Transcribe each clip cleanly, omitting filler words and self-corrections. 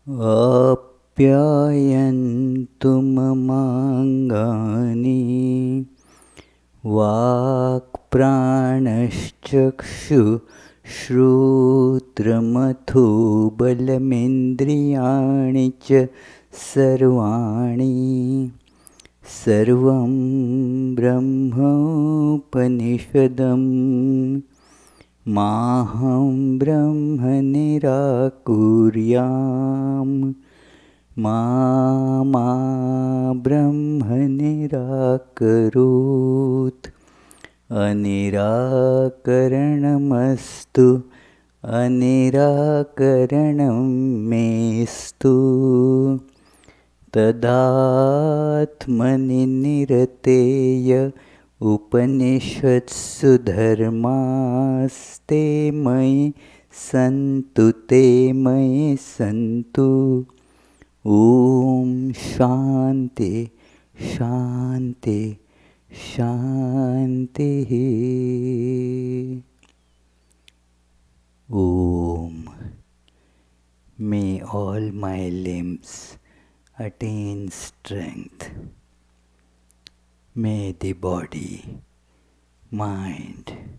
आप्यायन्तु ममाङ्गानि वाक्प्राणश्चक्षुश्रोत्रमथो बलमिन्द्रियाणि च सर्वाणि सर्वं ब्रह्मोपनिषदम् माहं ब्रह्म निराकुर्याम् मा ब्रह्म निराकरोत् अनिराकरणमस्तु अनिराकरणं मेस्तु तदात्मनि निरतेय उपनिषत्सु धर्मास्ते मयि सन्तु ते मयि सन्तु। ॐ शान्ति शान्ति शान्तिः। Om. May all my limbs attain strength. May the body, mind,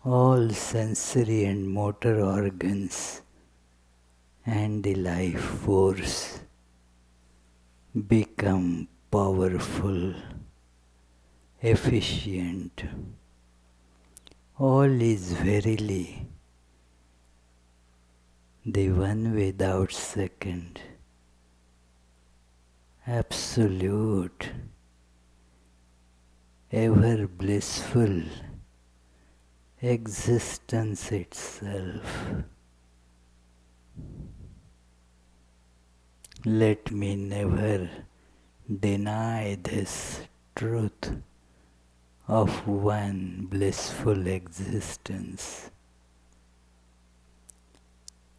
all sensory and motor organs and the life force become powerful, efficient. All is verily the one without second, absolute, ever blissful existence itself. Let me never deny this truth of one blissful existence.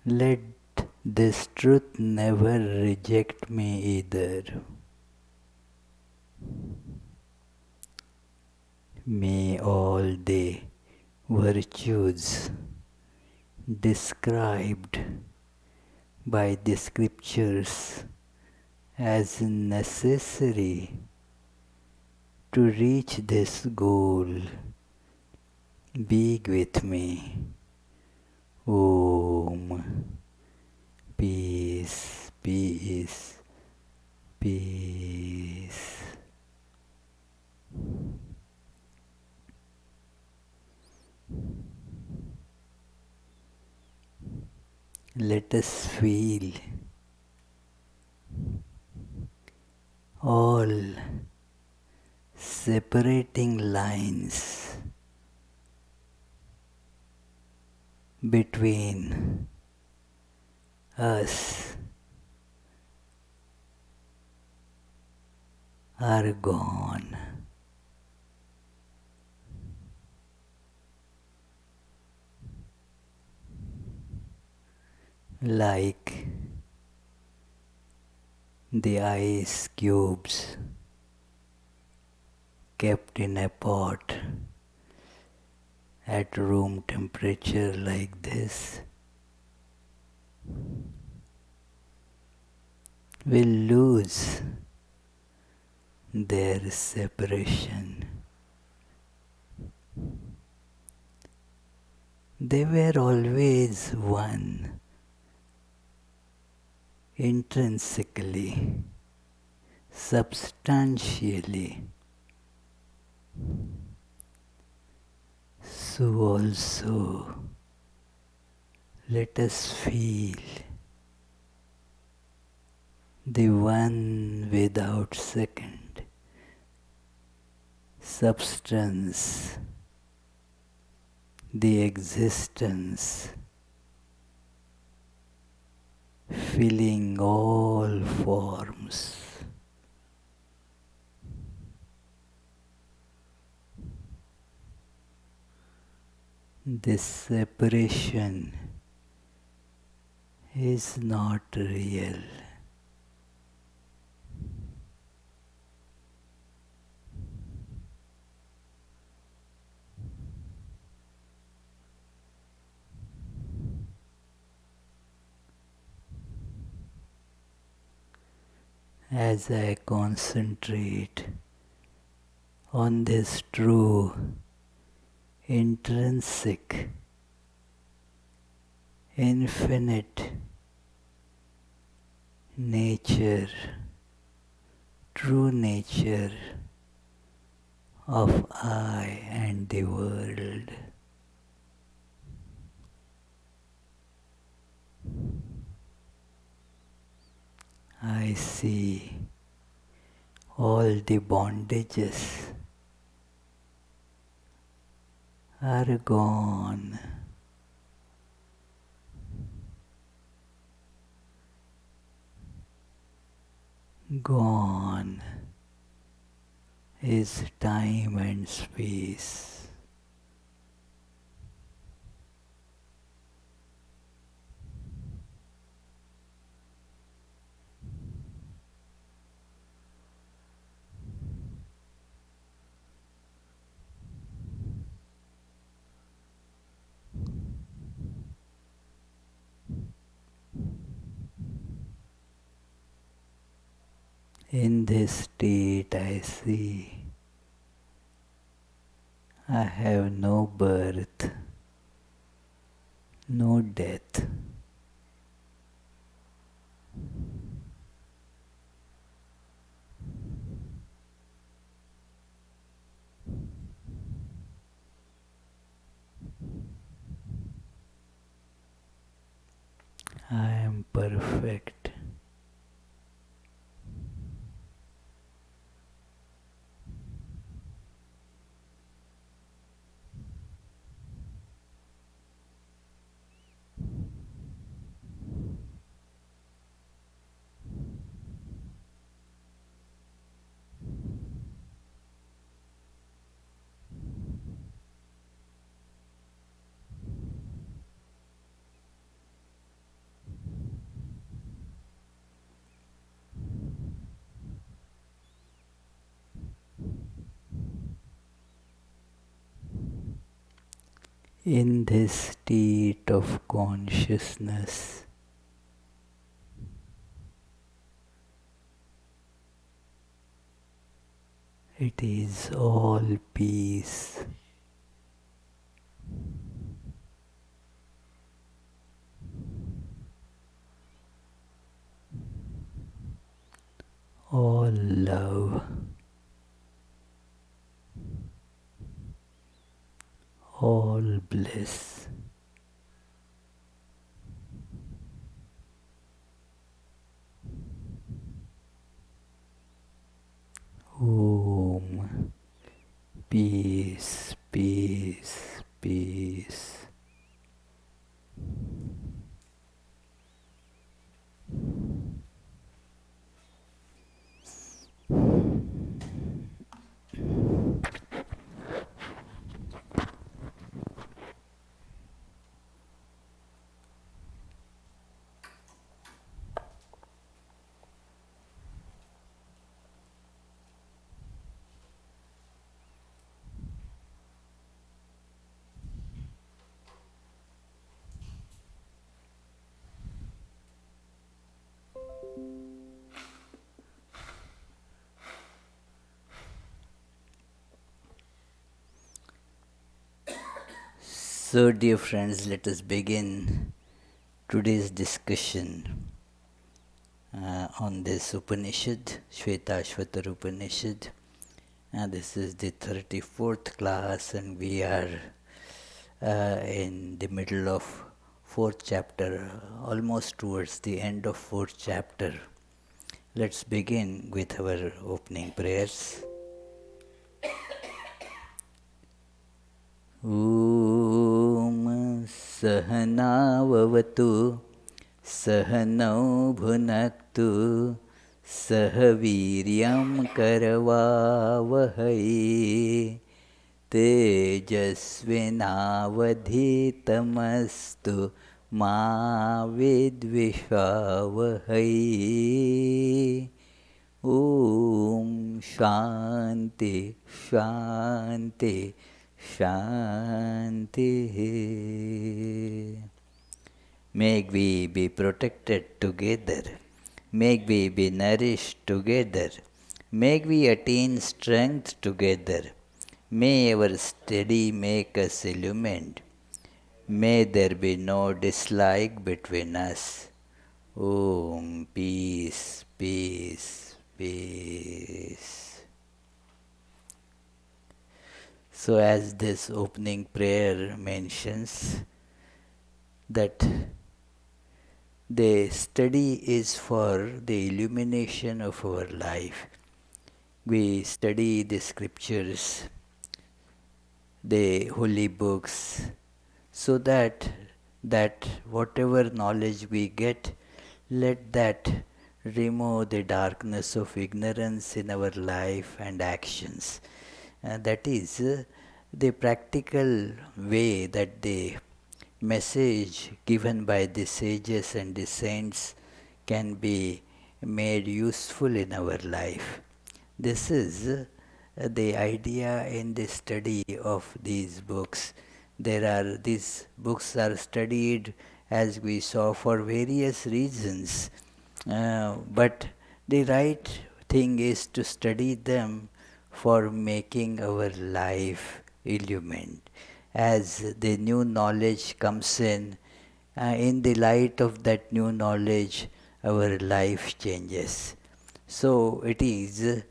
Let this truth never reject me either. May all the virtues described by the scriptures as necessary to reach this goal be with me. Om. Peace, peace, peace. Let us feel all separating lines between us are gone. Like the ice cubes kept in a pot at room temperature like this will lose their separation. They were always one, intrinsically, substantially. So also let us feel the one without second substance, the existence filling all forms. This separation is not real. as I concentrate on this true, intrinsic, infinite nature, true nature of I and the world. I see all the bondages are gone. Gone is time and space. In this state I see I have no birth, no death. I am perfect. In this state of consciousness, it is all peace. All love, all bliss. Om. Peace, peace, peace. So, dear friends, let us begin today's discussion on this Upanishad, Svetasvatara Upanishad. This is the 34th class, and we are in the middle of 4th chapter, almost towards the end of 4th chapter. Let's begin with our opening prayers. Om Sahana Vavatu Sahanau Bhunaktu Sahaviryam Karavavahai Tejasvinavadhitamastu Ma Vidvishavahai. Om Shanti Shanti Shanti. May we be protected together May we be nourished together. May we attain strength together. May our study make us illumined. May there be no dislike between us. Om, peace, peace, peace. So, as this opening prayer mentions, that the study is for the illumination of our life. We study the scriptures, the holy books, so that whatever knowledge we get, let that remove the darkness of ignorance in our life and actions. That is the practical way that the message given by the sages and the saints can be made useful in our life. This is the idea in the study of these books. These books are studied, as we saw, for various reasons. But the right thing is to study them for making our life illumined. As the new knowledge comes in the light of that new knowledge, our life changes. So it is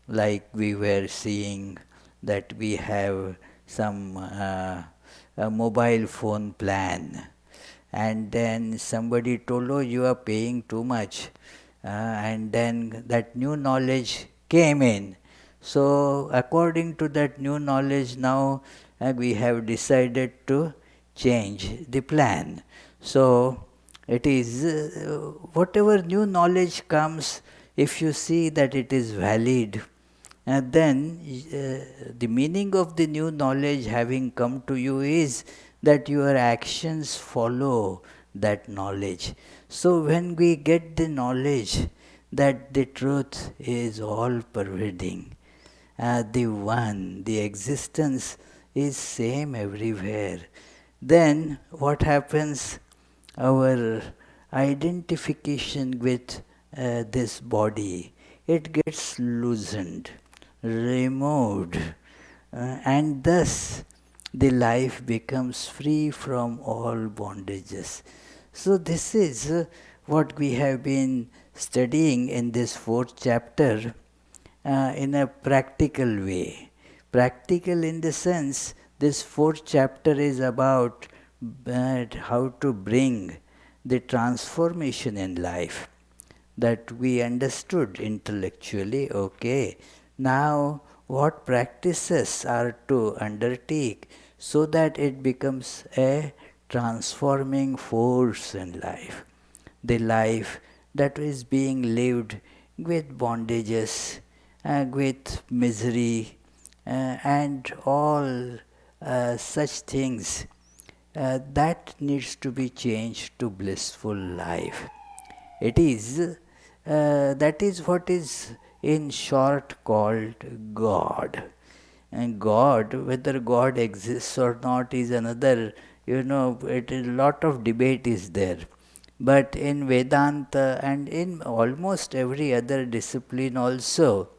like we were seeing that we have some a mobile phone plan, and then somebody told, oh, you are paying too much, and then that new knowledge came in. So according to that new knowledge, now we have decided to change the plan. So it is whatever new knowledge comes, if you see that it is valid, and then the meaning of the new knowledge having come to you is that your actions follow that knowledge. So when we get the knowledge that the truth is all pervading, the one, the existence is same everywhere, then what happens? Our identification with this body, it gets loosened, removed, and thus the life becomes free from all bondages. So this is what we have been studying in this fourth chapter in a practical way. Practical in the sense, this fourth chapter is about how to bring the transformation in life that we understood intellectually. Okay, now what practices are to undertake so that it becomes a transforming force in life? The life that is being lived with bondages, with misery, and all such things, that needs to be changed to blissful life. It is that is what is in short called God. And God, whether God exists or not, is another. It is a lot of debate is there. But in Vedanta and in almost every other discipline also,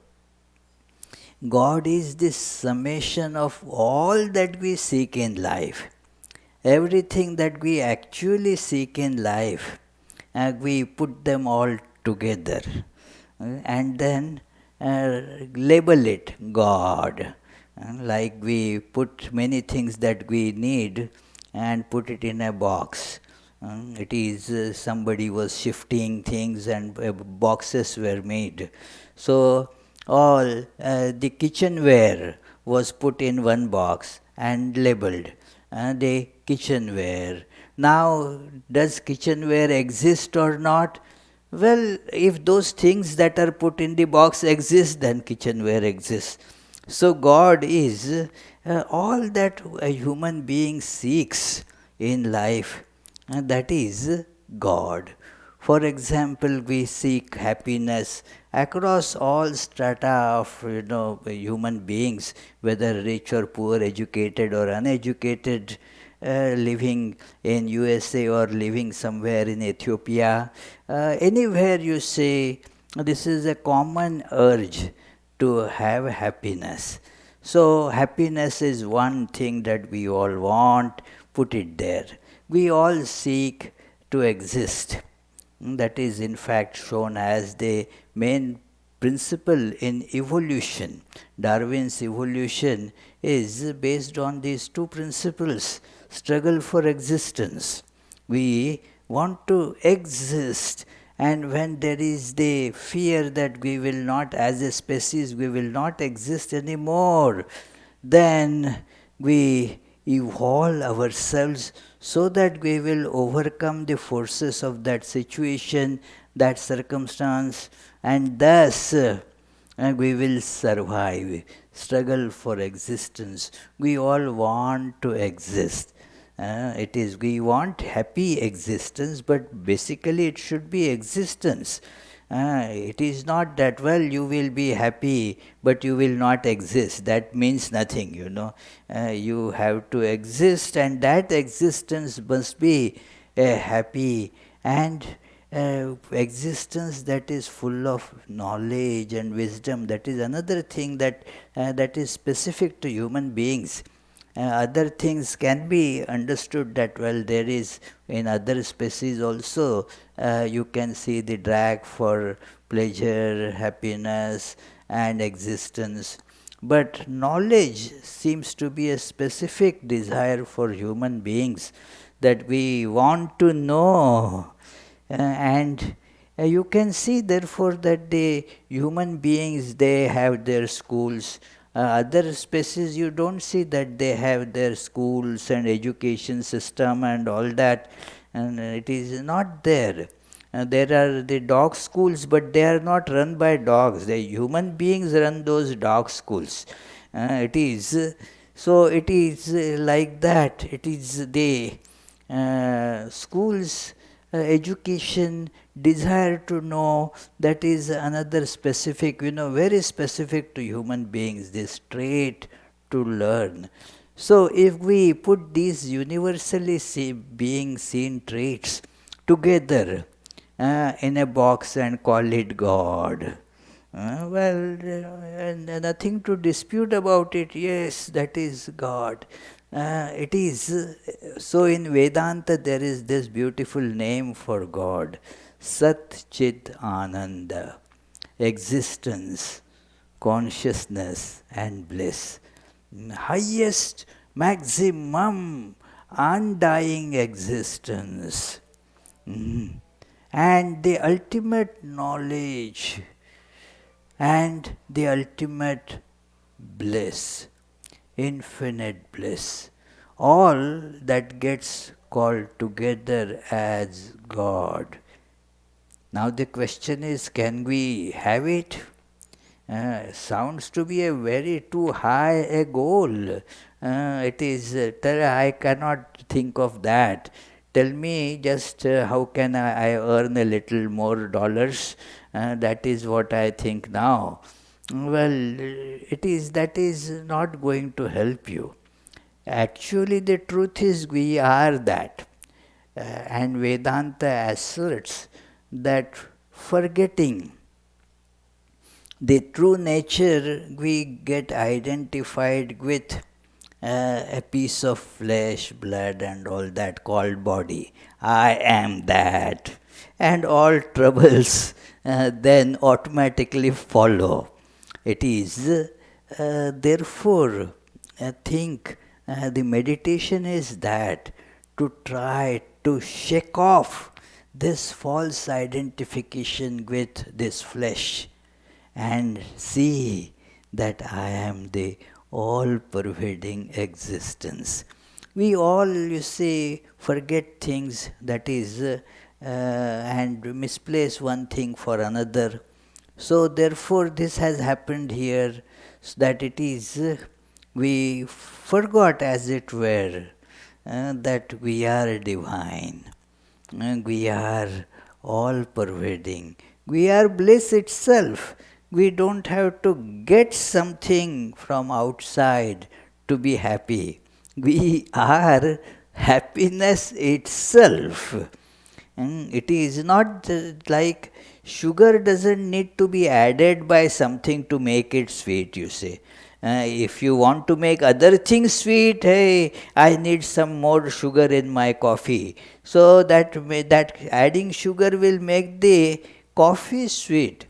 God is the summation of all that we seek in life. Everything that we actually seek in life, we put them all together, and then label it God. Like we put many things that we need and put it in a box. It is somebody was shifting things and boxes were made. So all the kitchenware was put in one box and labeled the kitchenware. Now, does kitchenware exist or not? Well, if those things that are put in the box exist, then kitchenware exists. So God is all that a human being seeks in life, and that is God. For example, we seek happiness across all strata of human beings, whether rich or poor, educated or uneducated. living in USA or living somewhere in Ethiopia, anywhere you say, this is a common urge to have happiness. So happiness is one thing that we all want, put it there. We all seek to exist. That is in fact shown as the main principle in evolution. Darwin's evolution is based on these two principles: struggle for existence. We want to exist, and when there is the fear that we will not, as a species, we will not exist anymore, then we evolve ourselves so that we will overcome the forces of that situation, that circumstance, and thus we will survive. Struggle for existence. We all want to exist. It is, we want happy existence, but basically it should be existence. It is not that, well, you will be happy, but you will not exist. That means nothing, you know. You have to exist, and that existence must be a happy and existence that is full of knowledge and wisdom. That is another thing that is specific to human beings. Other things can be understood that, well, there is in other species also, you can see the drag for pleasure, happiness, and existence. But knowledge seems to be a specific desire for human beings, that we want to know. And you can see therefore that the human beings, they have their schools. Other species, you don't see that they have their schools and education system and all that, and it is not there. There are the dog schools, but they are not run by dogs. The human beings run those dog schools. It is so. It is like that. It is the schools, education, desire to know, that is another specific, very specific to human beings, this trait to learn. So if we put these universally being seen traits together in a box and call it God, nothing to dispute about it. Yes, that is God. It is. So in Vedanta there is this beautiful name for God, Sat Chit Ananda, existence, consciousness and bliss. Highest, maximum, undying existence. And the ultimate knowledge and the ultimate bliss, infinite bliss, all that gets called together as God. Now the question is, can we have it? Sounds to be a very too high a goal. It is, I cannot think of that. Tell me just how can I earn a little more dollars? That is what I think now. Well, that is not going to help you. Actually, the truth is we are that. And Vedanta asserts that forgetting the true nature, we get identified with a piece of flesh, blood and all that called body. I am that. And all troubles then automatically follow. It is therefore, I think the meditation is that, to try to shake off this false identification with this flesh and see that I am the all-pervading existence. We all, you see, forget things, that is, and misplace one thing for another. So therefore this has happened here, that it is, we forgot as it were, that we are divine. We are all-pervading. We are bliss itself. We don't have to get something from outside to be happy. We are happiness itself. It is not like sugar doesn't need to be added by something to make it sweet, you say. If you want to make other things sweet, hey, I need some more sugar in my coffee. So that adding sugar will make the coffee sweet.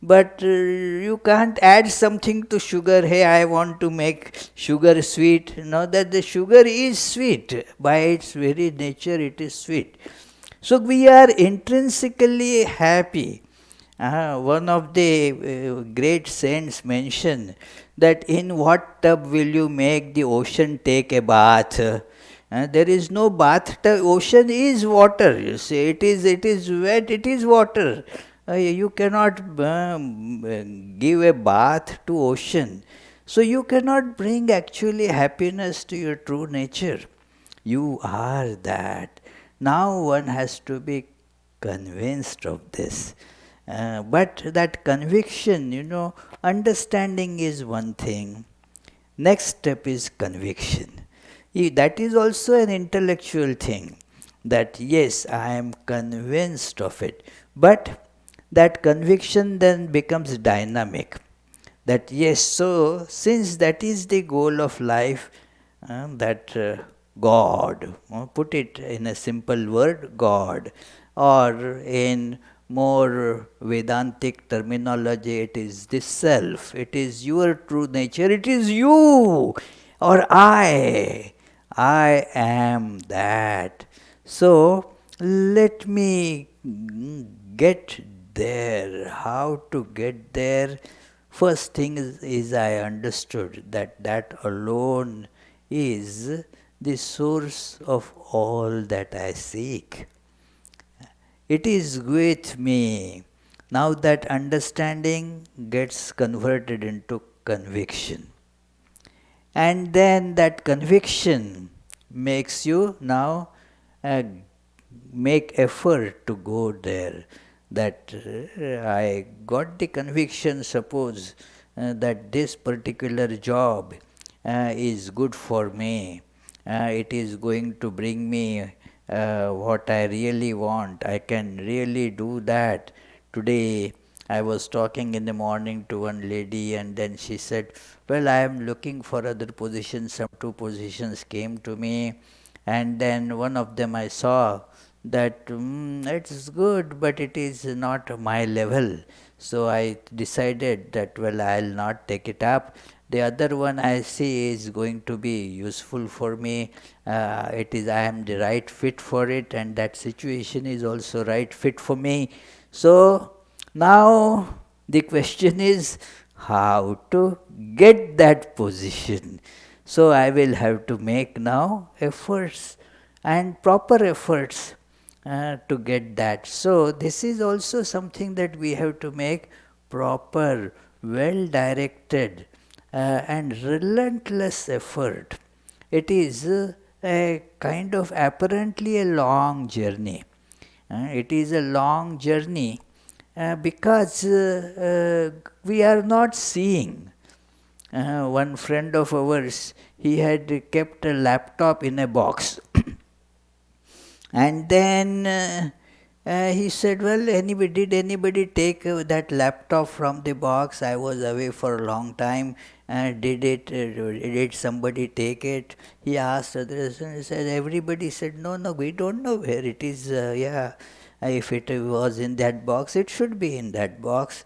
But you can't add something to sugar. Hey, I want to make sugar sweet. No, that the sugar is sweet. By its very nature, it is sweet. So we are intrinsically happy. One of the great saints mentioned that in what tub will you make the ocean take a bath? There is no bathtub. Ocean is water. You see, it is wet. It is water. You cannot give a bath to ocean. So you cannot bring actually happiness to your true nature. You are that. Now one has to be convinced of this. But that conviction, understanding is one thing. Next step is conviction. That is also an intellectual thing. That yes, I am convinced of it. But that conviction then becomes dynamic. That yes, so since that is the goal of life, that God, put it in a simple word, God, or in more Vedantic terminology, it is the self, it is your true nature, it is you or I am that. So let me get there. How to get there? First thing is I understood that alone is the source of all that I seek. It is with me. Now that understanding gets converted into conviction. And then that conviction makes you now make effort to go there. That I got the conviction, suppose, that this particular job is good for me. It is going to bring me what I really want. I can really do that. Today I was talking in the morning to one lady, and then she said, well, I am looking for other positions. Some two positions came to me, and then one of them I saw that it's good, but it is not my level. So I decided that, well, I'll not take it up. The other one I see is going to be useful for me. I am the right fit for it, and that situation is also right fit for me. So now the question is how to get that position. So I will have to make now efforts, and proper efforts to get that. So this is also something that we have to make proper, well directed and relentless effort. It is a kind of apparently a long journey. It is a long journey because we are not seeing. One friend of ours, he had kept a laptop in a box. And then he said, well, did anybody take that laptop from the box? I was away for a long time. Did somebody take it? He asked others, and he said, everybody said, no, we don't know where it is. If it was in that box, it should be in that box.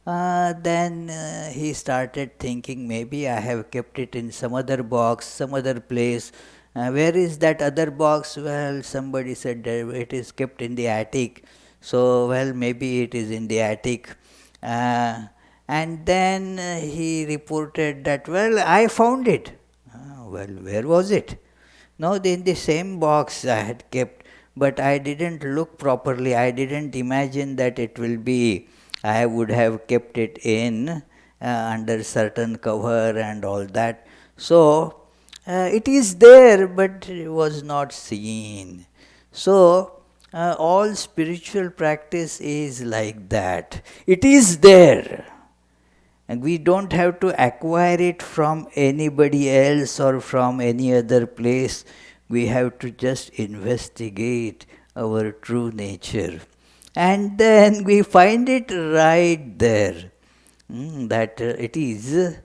Then he started thinking, maybe I have kept it in some other box, some other place. Where is that other box? Well, somebody said it is kept in the attic. So, well, maybe it is in the attic. And then he reported that, well, I found it. Well, where was it? No, in the same box I had kept, but I didn't look properly. I didn't imagine that it will be, I would have kept it in under certain cover and all that. So, it is there, but it was not seen. So, all spiritual practice is like that. It is there. And we don't have to acquire it from anybody else or from any other place. We have to just investigate our true nature. And then we find it right there. That it is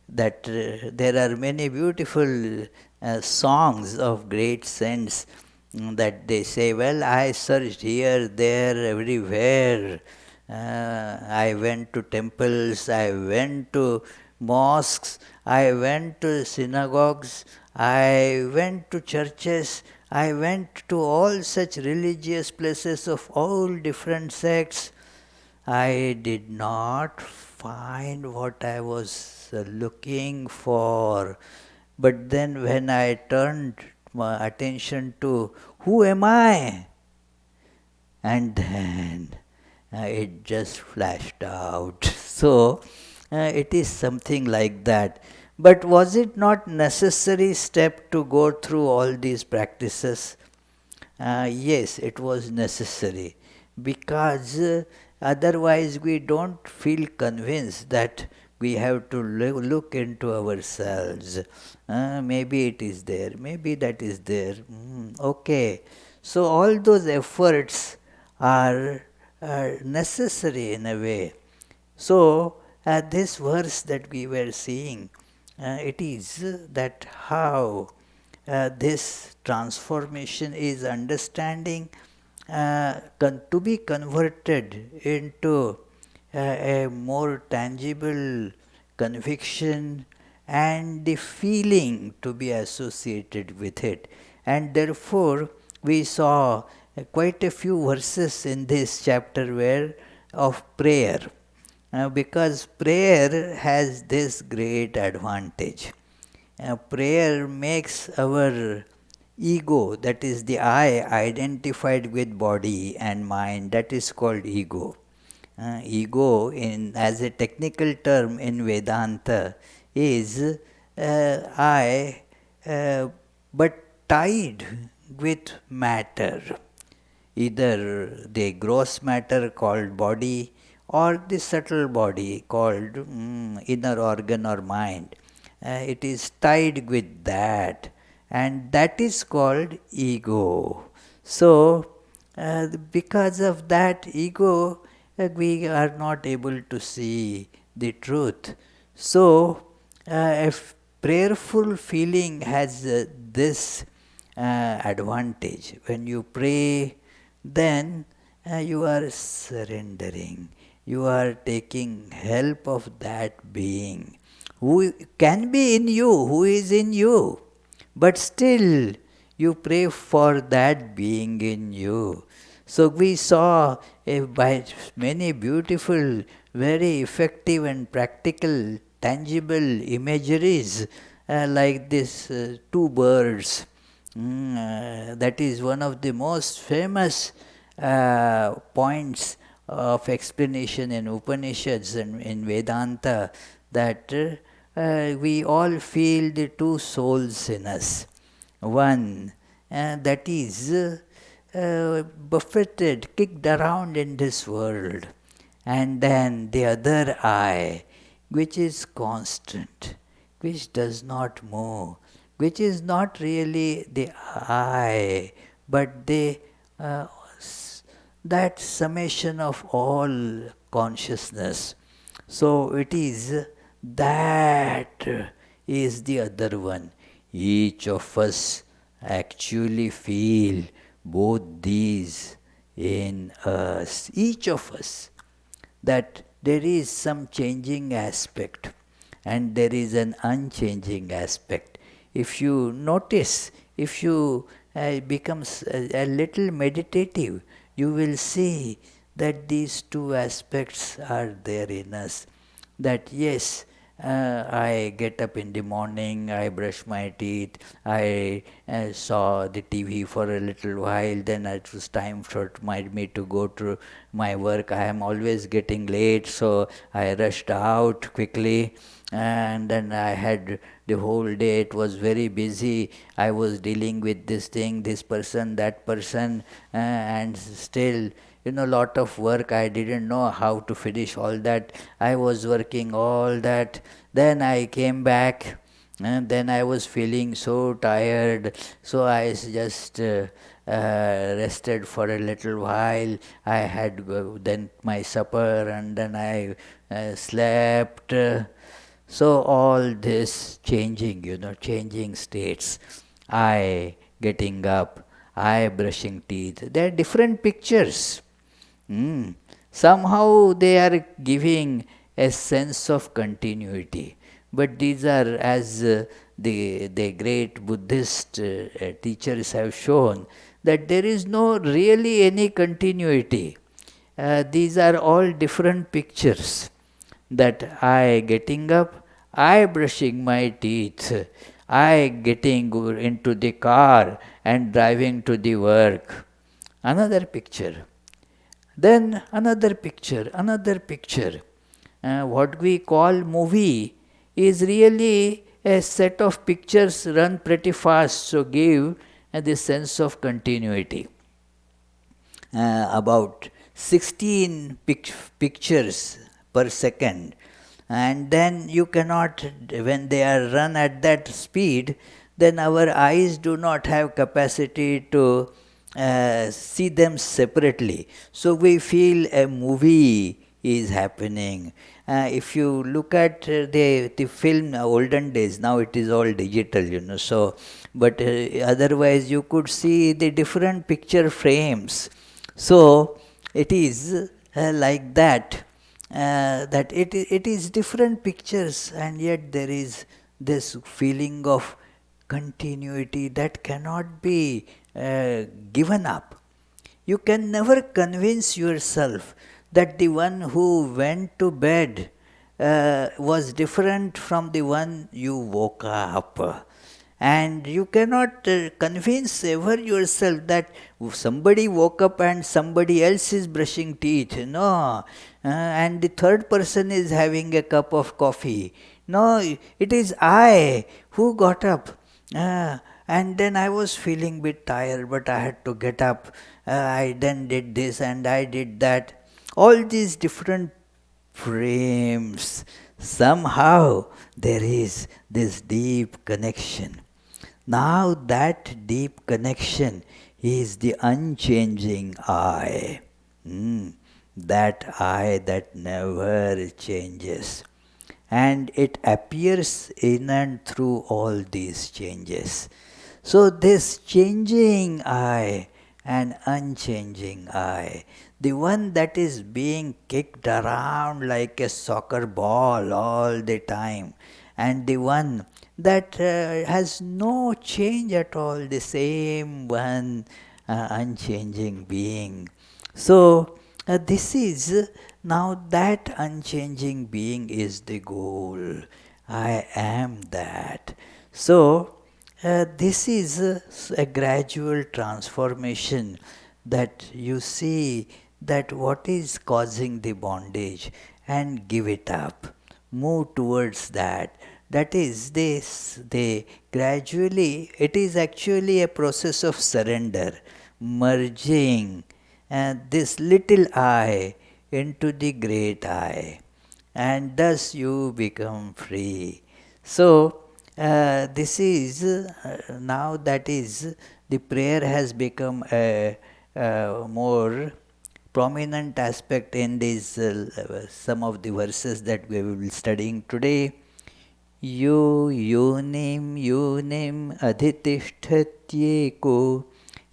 that there are many beautiful songs of great saints that they say, well, I searched here, there, everywhere. I went to temples, I went to mosques, I went to synagogues, I went to churches, I went to all such religious places of all different sects. I did not find what I was looking for. But then when I turned my attention to who am I? And then it just flashed out. So it is something like that. But was it not necessary step to go through all these practices? Yes, it was necessary, because otherwise we don't feel convinced that we have to look into ourselves. Maybe it is there, maybe that is there. Okay, so all those efforts are necessary in a way. So, this verse that we were seeing, it is that how this transformation is understanding to be converted into a more tangible conviction and the feeling to be associated with it. And therefore, we saw quite a few verses in this chapter where of prayer. Because prayer has this great advantage. Prayer makes our ego, that is the I, identified with body and mind, that is called ego. Ego, as a technical term in Vedanta, is I, but tied with matter, either the gross matter called body or the subtle body called inner organ or mind. It is tied with that, and that is called ego. So, because of that ego, we are not able to see the truth. So, if prayerful feeling has this advantage, when you pray, then you are surrendering. You are taking help of that being who can be in you, who is in you, but still you pray for that being in you. So we saw by many beautiful, very effective and practical, tangible imageries like this two birds. That is one of the most famous points of explanation in Upanishads and in Vedanta, that we all feel the two souls in us. One that is buffeted, kicked around in this world, and then the other I, which is constant, which does not move, which is not really the I, but the that summation of all consciousness. So it is that is the other one. Each of us actually feel both these in us. Each of us. That there is some changing aspect and there is an unchanging aspect. If you notice, if you become a little meditative, you will see that these two aspects are there in us. That yes, I get up in the morning, I brush my teeth, I saw the TV for a little while, then it was time for me to go to my work. I am always getting late, so I rushed out quickly, and then I had the whole day, it was very busy. I was dealing with this thing, this person, that person, and still, lot of work. I didn't know how to finish all that. I was working all that. Then I came back And then I was feeling so tired, so I just rested for a little while. I had then my supper, and then I slept. So all this changing, changing states. I getting up, I brushing teeth. They are different pictures. Somehow they are giving a sense of continuity. But these are, as the great Buddhist teachers have shown, that there is no really any continuity. These are all different pictures. That I getting up, I brushing my teeth, I getting into the car and driving to the work. Another picture. Then another picture, another picture. What we call movie is really a set of pictures run pretty fast, so give the sense of continuity. About 16 pictures per second, and then you cannot, when they are run at that speed, then our eyes do not have capacity to see them separately. So we feel a movie is happening. If you look at the film olden days, now it is all digital, so, but otherwise you could see the different picture frames. So it is like that, that it is different pictures, and yet there is this feeling of continuity that cannot be given up. You can never convince yourself that the one who went to bed was different from the one you woke up. And you cannot convince ever yourself that somebody woke up and somebody else is brushing teeth. No. And the third person is having a cup of coffee. No, it is I who got up. And then I was feeling bit tired, but I had to get up. I then did this and I did that. All these different frames, somehow there is this deep connection. Now that deep connection is the unchanging I. That I that never changes. And it appears in and through all these changes. So this changing I and unchanging I, the one that is being kicked around like a soccer ball all the time, and the one that has no change at all, the same one unchanging being. So this is now that unchanging being is the goal. I am that. So this is a gradual transformation, that you see that what is causing the bondage and give it up. Move towards that. That is this, they gradually, it is actually a process of surrender, merging this little I into the great I, and thus you become free. So, this is now that is the prayer has become a more prominent aspect in these some of the verses that we will be studying today. Yo yonim adhitishthत्येको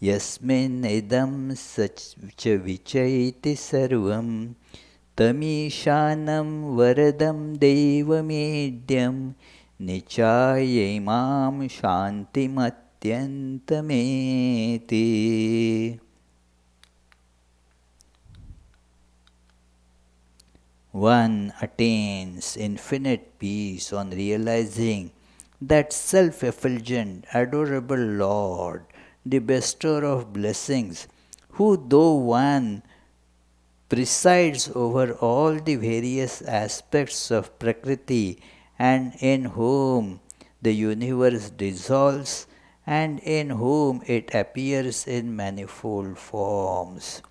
यस्मिन् इदं सच विचैति सर्वं तमीशानं वरदं देवमेड्यं निचायैमां शान्तिमत्यन्तमेति. One attains infinite peace on realizing that self-effulgent, adorable Lord, the bestower of blessings, who though one presides over all the various aspects of Prakriti, and in whom the universe dissolves, and in whom it appears in manifold forms.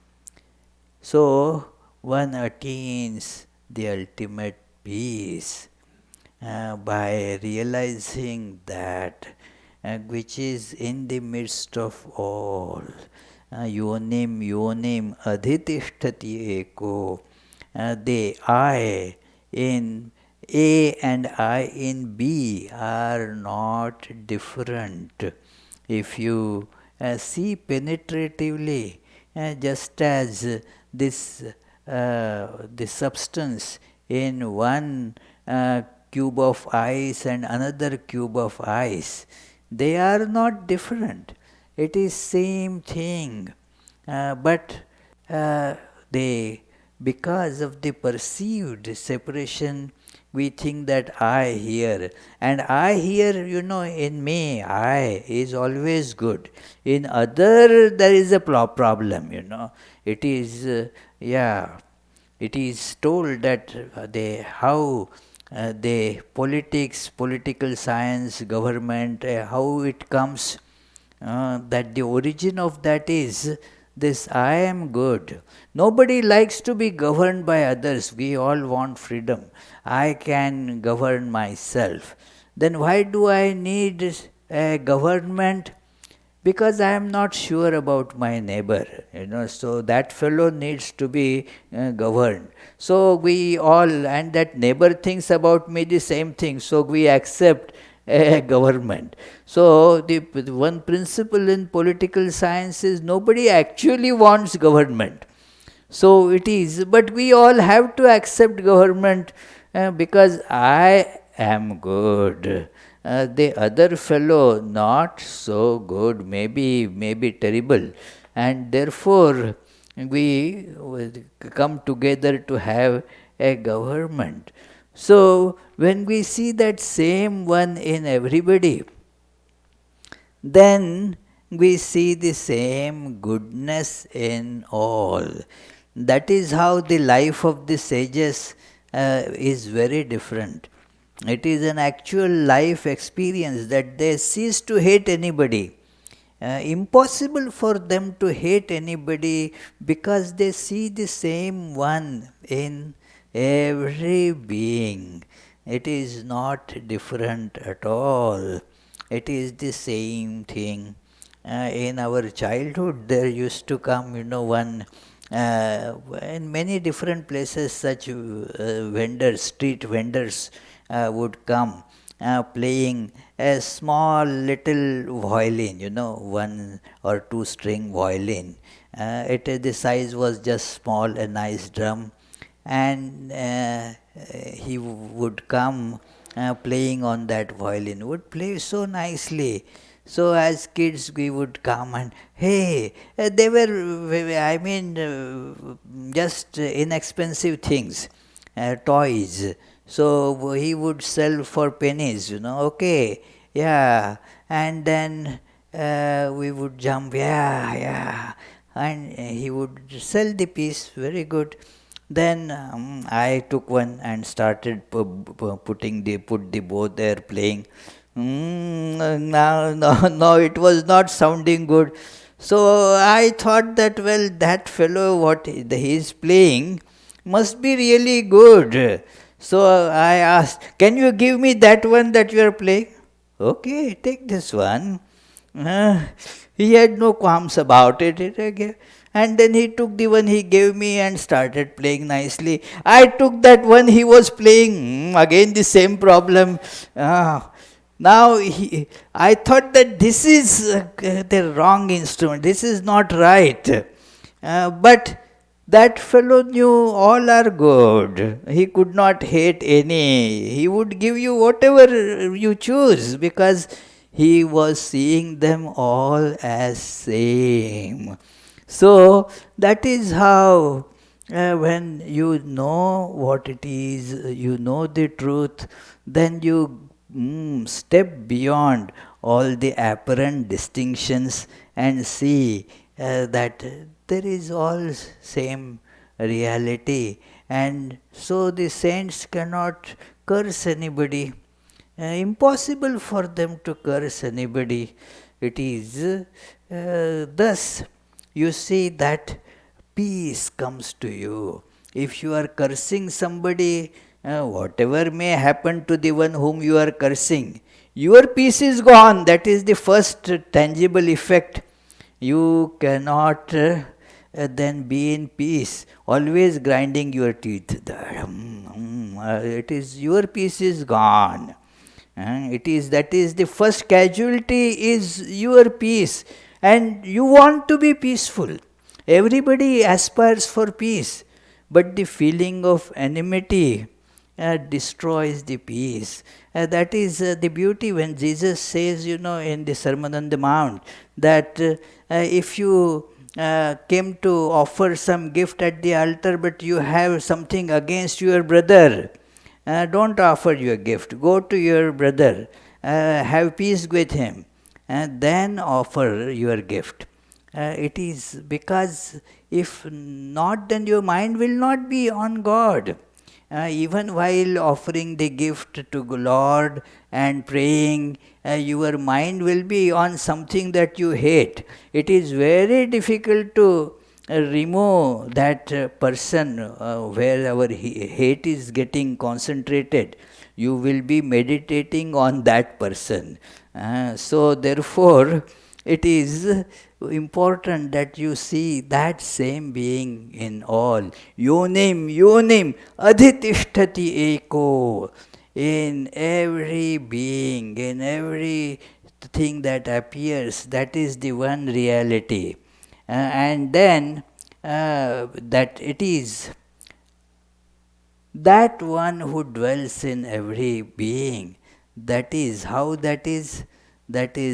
So, one attains the ultimate peace. by realizing that which is in the midst of all. Yonim yonim adhitishtati eko. The I in A and I in B are not different. If you see penetratively, just as this substance in one cube of ice and another cube of ice, they are not different. It is same thing, but uh, they because of the perceived separation, we think that I here. And I here, in me, I is always good. In other, there is a problem. It is, it is told that the politics, political science, government, how it comes, that the origin of that is this I am good. Nobody likes to be governed by others. We all want freedom. I can govern myself. Then why do I need a government? Because I am not sure about my neighbor, so that fellow needs to be governed. So we all, and that neighbor thinks about me the same thing, so we accept a government. So the one principle in political science is nobody actually wants government. So it is, but we all have to accept government because I am good. The other fellow not so good, maybe terrible, and therefore we come together to have a government. So when we see that same one in everybody, then we see the same goodness in all. That is how the life of the sages is very different. It is an actual life experience that they cease to hate anybody. Impossible for them to hate anybody because they see the same one in every being. It is not different at all. It is the same thing. In our childhood, there used to come, one in many different places, such vendors, street vendors would come playing a small little violin, one or two string violin. The size was just small, a nice drum, and he would come playing on that violin, would play so nicely. So as kids we would come and, hey, they were, just inexpensive things, toys. So he would sell for pennies, okay, yeah. And then we would jump, yeah. And he would sell the piece, very good. Then I took one and started put the bow there, playing. No, it was not sounding good. So I thought that, well, that fellow, what he is playing must be really good. So I asked, can you give me that one that you are playing? Okay, take this one. He had no qualms about it. And then he took the one he gave me and started playing nicely. I took that one he was playing. Again the same problem. Now I thought that this is the wrong instrument. This is not right. But that fellow knew all are good. He could not hate any. He would give you whatever you choose because he was seeing them all as same. So that is how when you know what it is, you know the truth, then you step beyond all the apparent distinctions and see that there is all same reality. And so the saints cannot curse anybody. Impossible for them to curse anybody. It is thus you see that peace comes to you. If you are cursing somebody, Whatever may happen to the one whom you are cursing, your peace is gone. That is the first tangible effect. You cannot then be in peace, always grinding your teeth. It is your peace is gone. It is that is the first casualty is your peace, and you want to be peaceful. Everybody aspires for peace, but the feeling of enmity destroys the peace. That is the beauty when Jesus says, in the Sermon on the Mount, that if you came to offer some gift at the altar, but you have something against your brother, don't offer your gift. Go to your brother, have peace with him, and then offer your gift. It is because if not, then your mind will not be on God. Even while offering the gift to Lord and praying, your mind will be on something that you hate. It is very difficult to remove that person where our hate is getting concentrated. You will be meditating on that person. So therefore, it is important that you see that same being in all. Yonim adhitishtati eko. In every being, in every thing that appears, that is the one reality. And then that it is that one who dwells in every being. That is how that is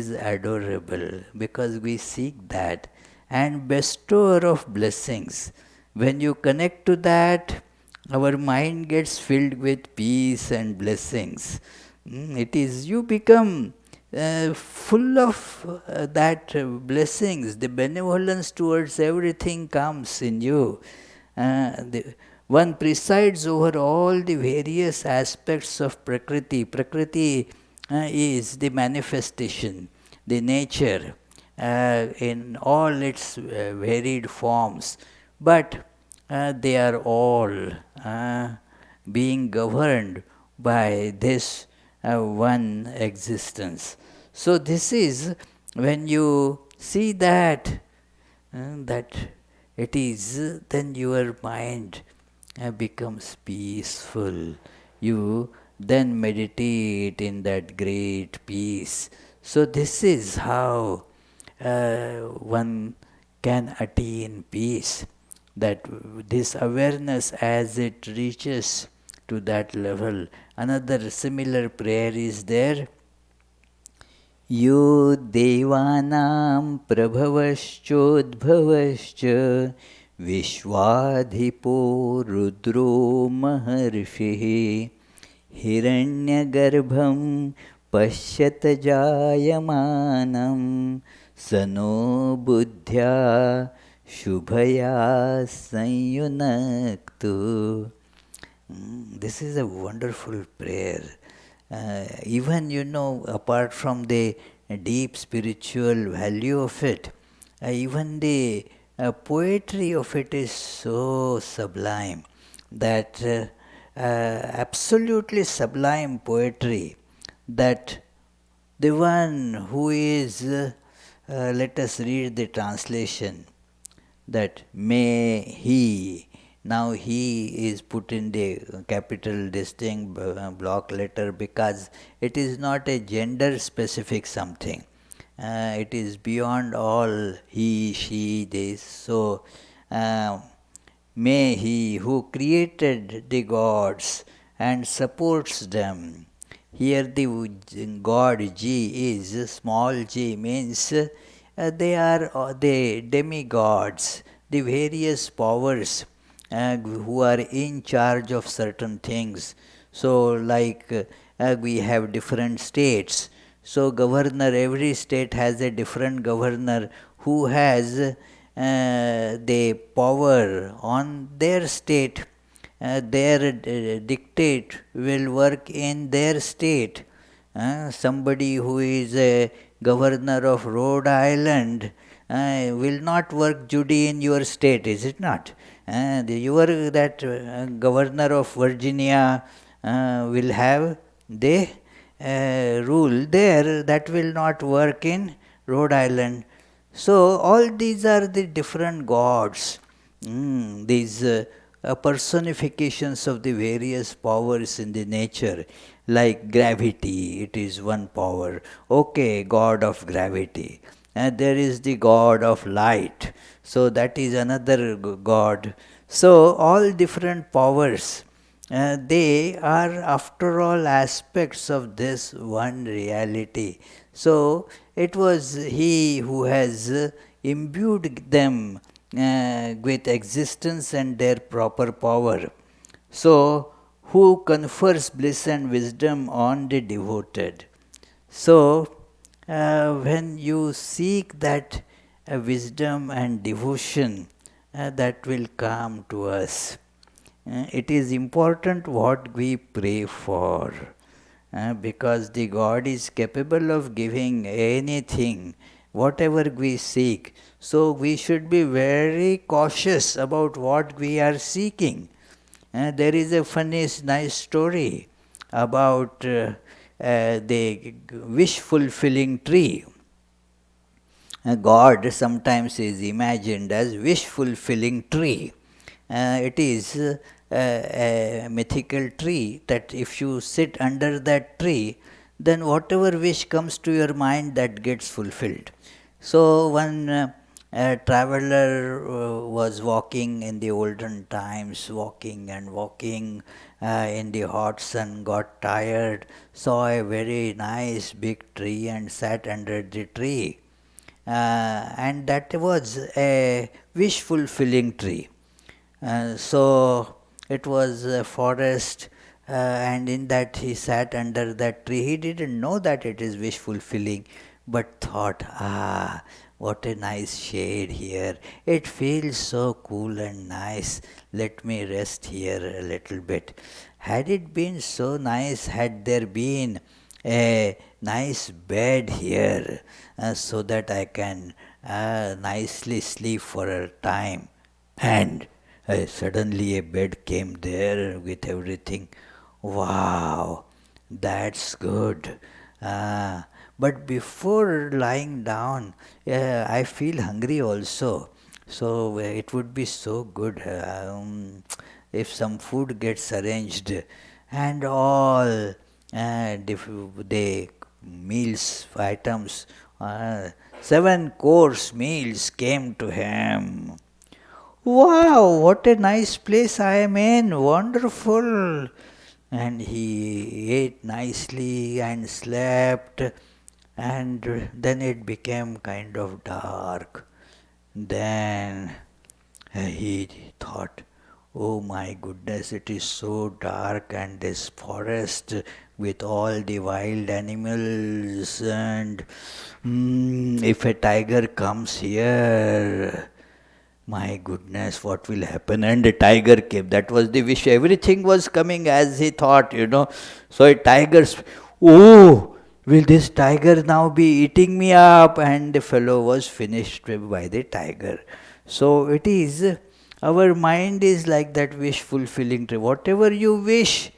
adorable, because we seek that. And bestower of blessings. When you connect to that, our mind gets filled with peace and blessings. It is, you become full of that blessings. The benevolence towards everything comes in you. One presides over all the various aspects of Prakriti. Prakriti is the manifestation, the nature in all its varied forms, but they are all being governed by this one existence. So this is when you see that, that it is, then your mind becomes peaceful. You then meditate in that great peace. So this is how one can attain peace. That this awareness, as it reaches to that level. Another similar prayer is there. यो देवानां प्रभवश्चोद्भवश्च विश्वाधिपो रुद्रो महर्षिः हिरण्यगर्भं पश्यत जायमानं स no बुद्ध्या शुभया संयुनक्तु. This is a wonderful prayer. Even apart from the deep spiritual value of it, even the poetry of it is so sublime, that absolutely sublime poetry, that the one who is, let us read the translation, that may he. Now he is put in the capital distinct block letter because it is not a gender specific something. It is beyond all he, she, this. So may he who created the gods and supports them. Here the God G is small g, means they are the demigods, the various powers who are in charge of certain things. So like we have different states. So governor, every state has a different governor who has the power on their state. Their dictate will work in their state. Somebody who is a governor of Rhode Island, will not work Judy in your state, is it not? Your that governor of Virginia will have the rule there, that will not work in Rhode Island. So all these are the different gods, these personifications of the various powers in the nature, like gravity, it is one power. Okay, god of gravity. And there is the god of light, so that is another god. So all different powers, they are after all aspects of this one reality. So it was he who has imbued them with existence and their proper power. So, who confers bliss and wisdom on the devoted. So, when you seek that wisdom and devotion, that will come to us. It is important what we pray for, because the God is capable of giving anything, whatever we seek. So we should be very cautious about what we are seeking. There is a funny, nice story about the wish fulfilling tree. God sometimes is imagined as wish fulfilling tree. It is a mythical tree that if you sit under that tree, then whatever wish comes to your mind, that gets fulfilled. So one a traveler was walking in the olden times, walking and walking in the hot sun, got tired, saw a very nice big tree and sat under the tree. And that was a wish fulfilling tree. So it was a forest, and in that he sat under that tree. He didn't know that it is wish fulfilling, but thought, what a nice shade here. It feels so cool and nice. Let me rest here a little bit. Had it been so nice, had there been a nice bed here, so that I can nicely sleep for a time. And suddenly a bed came there with everything. Wow, that's good. But before lying down, I feel hungry also. So it would be so good if some food gets arranged, and all the meals, items, 7 course meals came to him. Wow, what a nice place I am in, wonderful. And he ate nicely and slept, and then it became kind of dark. Then he thought, oh my goodness, it is so dark, and this forest with all the wild animals, and if a tiger comes here, my goodness, what will happen? And a tiger came. That was the wish. Everything was coming as he thought. So a tiger, oh, will this tiger now be eating me up? And the fellow was finished by the tiger. So it is, our mind is like that wish fulfilling tree. Whatever you wish,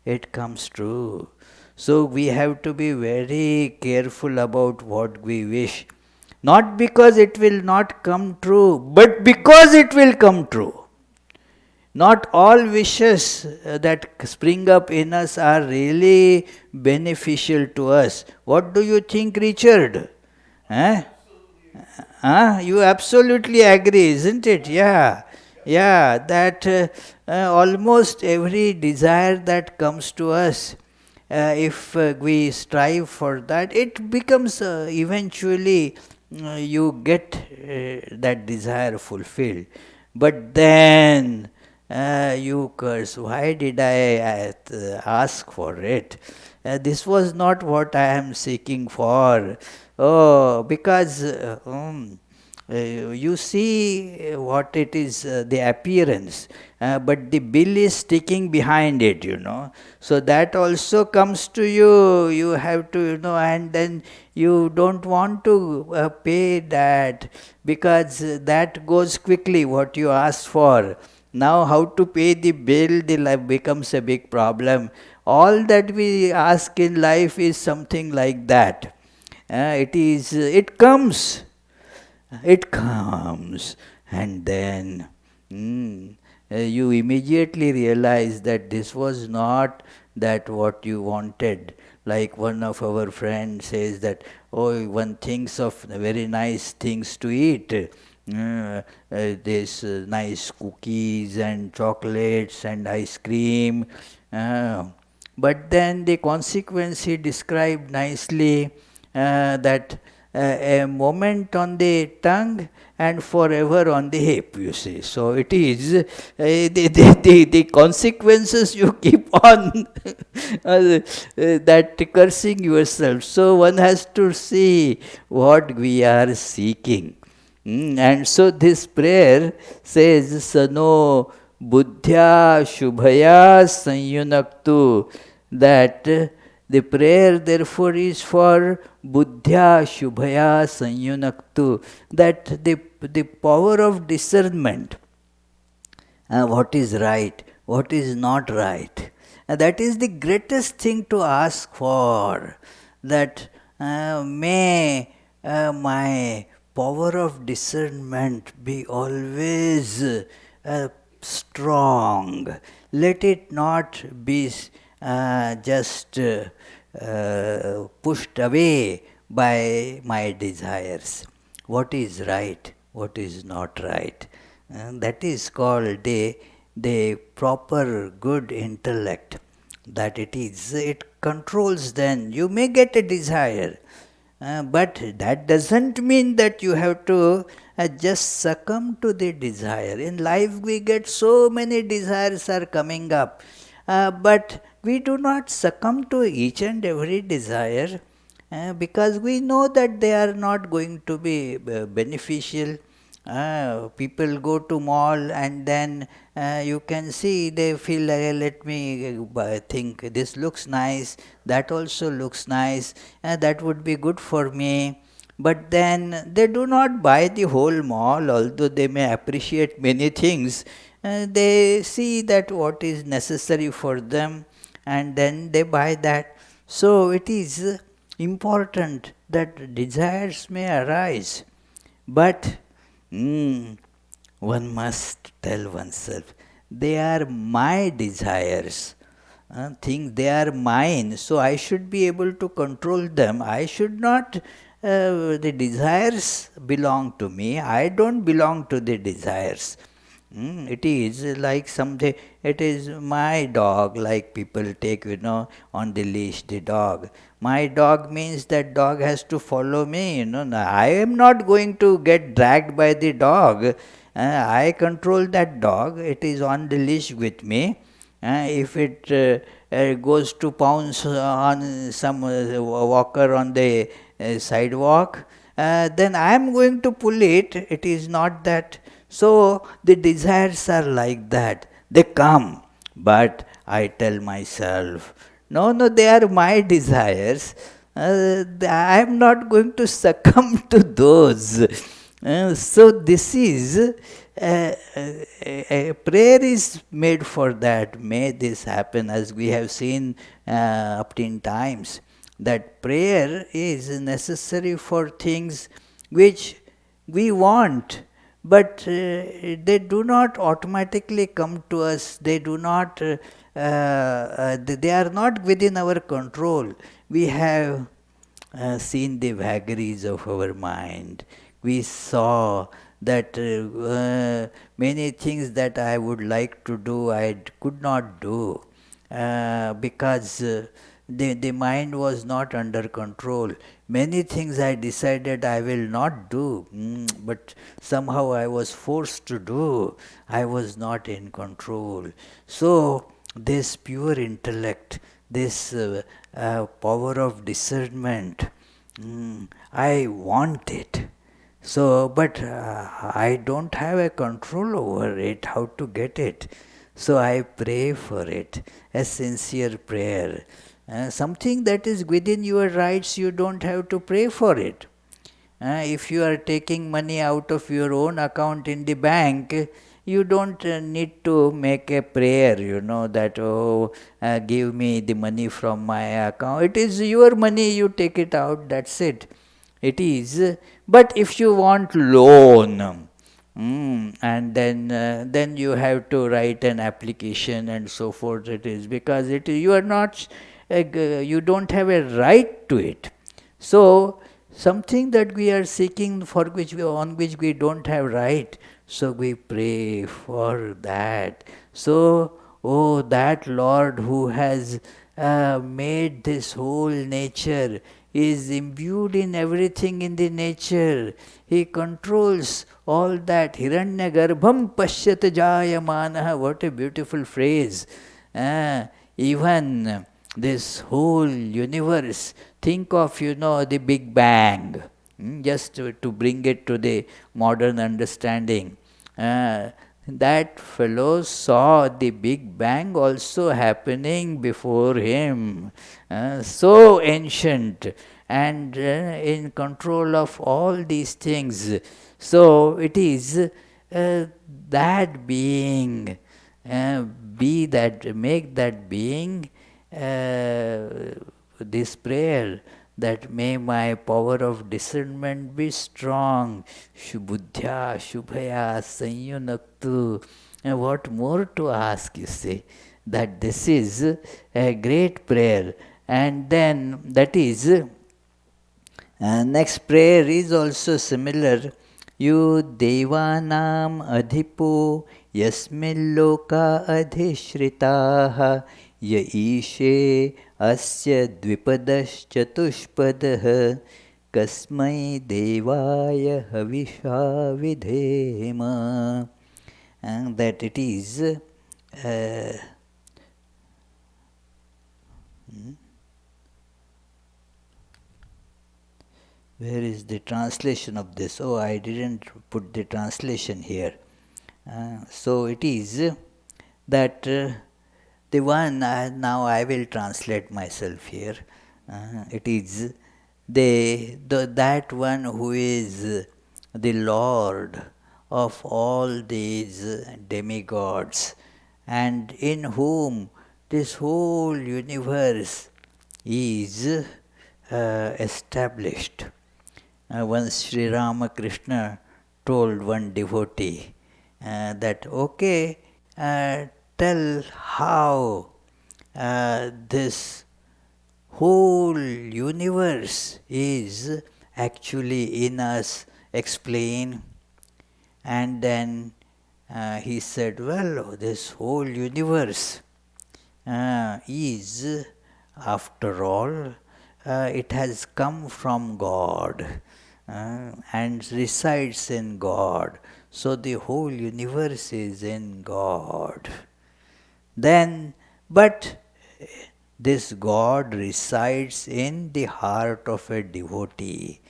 it comes true. So we have to be very careful about what we wish. Not because it will not come true, but because it will come true. Not all wishes that spring up in us are really beneficial to us. What do you think, Richard? You absolutely agree, isn't it? Yeah. Yeah, that almost every desire that comes to us, if we strive for that, it becomes eventually you get that desire fulfilled. But then you curse, why did I ask for it? This was not what I am seeking for. Oh, because You see what it is, the appearance, but the bill is sticking behind it, So that also comes to you. You have to, and then you don't want to pay that because that goes quickly, what you asked for. Now, how to pay the bill, the life becomes a big problem. All that we ask in life is something like that. It comes, and then you immediately realize that this was not that what you wanted. Like one of our friends says that, oh, one thinks of very nice things to eat. This nice cookies and chocolates and ice cream. But then the consequence he described nicely, that a moment on the tongue and forever on the hip, you see. So it is the consequences you keep on that cursing yourself. So one has to see what we are seeking. And so this prayer says, Sano buddhya shubhaya sanyunaktu, that the prayer therefore is for buddhya shubhaya sanyunaktu, that the power of discernment, what is right, what is not right. That is the greatest thing to ask for, that may my power of discernment be always strong. Let it not be just pushed away by my desires. What is right, what is not right. That is called the proper good intellect. That it controls. Then you may get a desire, but that doesn't mean that you have to just succumb to the desire. In life we get so many desires are coming up, but we do not succumb to each and every desire, because we know that they are not going to be beneficial. People go to mall and then you can see they feel like, let me think this looks nice, that also looks nice, that would be good for me. But then they do not buy the whole mall, although they may appreciate many things. They see that what is necessary for them and then they buy that. So it is important that desires may arise, but one must tell oneself, they are my desires. Think they are mine, so I should be able to control them. I should not, the desires belong to me, I don't belong to the desires. It is like something, it is my dog, like people take, on the leash the dog. My dog means that dog has to follow me, I am not going to get dragged by the dog. I control that dog, it is on the leash with me. If it goes to pounce on some walker on the sidewalk, then I am going to pull it. It is not that. So the desires are like that. They come, but I tell myself, no, they are my desires. I am not going to succumb to those. So this is a prayer is made for that. May this happen, as we have seen up in times, that prayer is necessary for things which we want, but they do not automatically come to us. They do not. They are not within our control. We have seen the vagaries of our mind. We saw that many things that I would like to do, I could not do, because the mind was not under control. Many things I decided I will not do, but somehow I was forced to do. I was not in control. So this pure intellect, this power of discernment, I want it. So, but I don't have a control over it, how to get it. So I pray for it, a sincere prayer. Something that is within your rights, you don't have to pray for it. If you are taking money out of your own account in the bank, you don't need to make a prayer, that, oh, give me the money from my account. It is your money, you take it out, that's it. It is. But if you want loan, and then you have to write an application and so forth. It is because you are not, you don't have a right to it. So something that we are seeking, for which on which we don't have right, so we pray for that. So, oh, that Lord who has made this whole nature, is imbued in everything in the nature. He controls all that. Hiranyagarbham pashyat jayamanaha. What a beautiful phrase. Even this whole universe, think of, the Big Bang, just to bring it to the modern understanding. That fellow saw the Big Bang also happening before him. So ancient and in control of all these things. So it is that being, make that being this prayer, that may my power of discernment be strong. Shubudhya, Shubhaya, Sanyunaktu. And what more to ask, you say? That this is a great prayer. And then that is, next prayer is also similar. You devanam adhipo yasmilloka adhishritaha ya ishe asya dvipadashchatushpadah kasmai devaya havisha vidhema. And that it is where is the translation of this? Oh, I didn't put the translation here. So it is that the one, now I will translate myself here. It is that one who is the Lord of all these demigods, and in whom this whole universe is established. Once Sri Ramakrishna told one devotee that, okay, tell how this whole universe is actually in us, explain. And then he said, well, this whole universe is, after all, it has come from God and resides in God. So the whole universe is in God. Then, but this God resides in the heart of a devotee.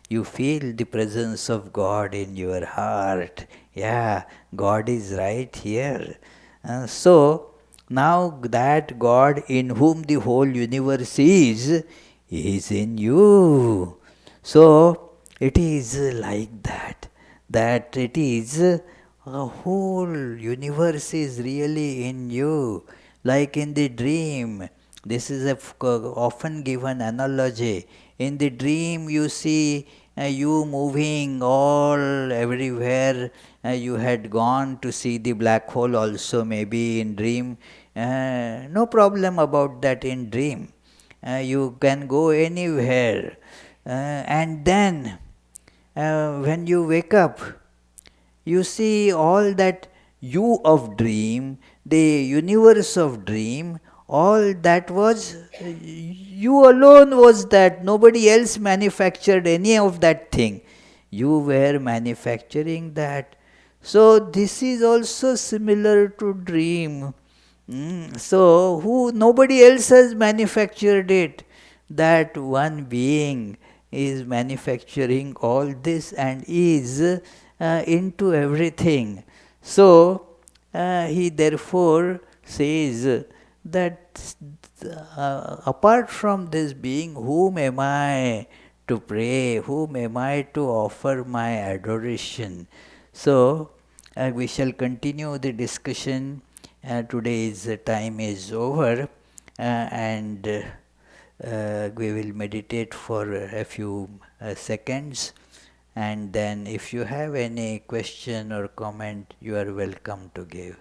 You feel the presence of God in your heart. Yeah, God is right here. So, now that God in whom the whole universe is in you. So, it is like that. That it is a whole universe is really in you. Like in the dream. This is a often given analogy. In the dream you see you moving all everywhere. You had gone to see the black hole also maybe in dream. No problem about that in dream. You can go anywhere. And then when you wake up, you see all that you of dream, the universe of dream, all that was, you alone was that. Nobody else manufactured any of that thing. You were manufacturing that. So this is also similar to dream. So nobody else has manufactured it. That one being is manufacturing all this and is into everything. So he therefore says that apart from this being, whom am I to pray? Whom am I to offer my adoration? So we shall continue the discussion. Today's time is over, and we will meditate for a few seconds, and then if you have any question or comment, you are welcome to give.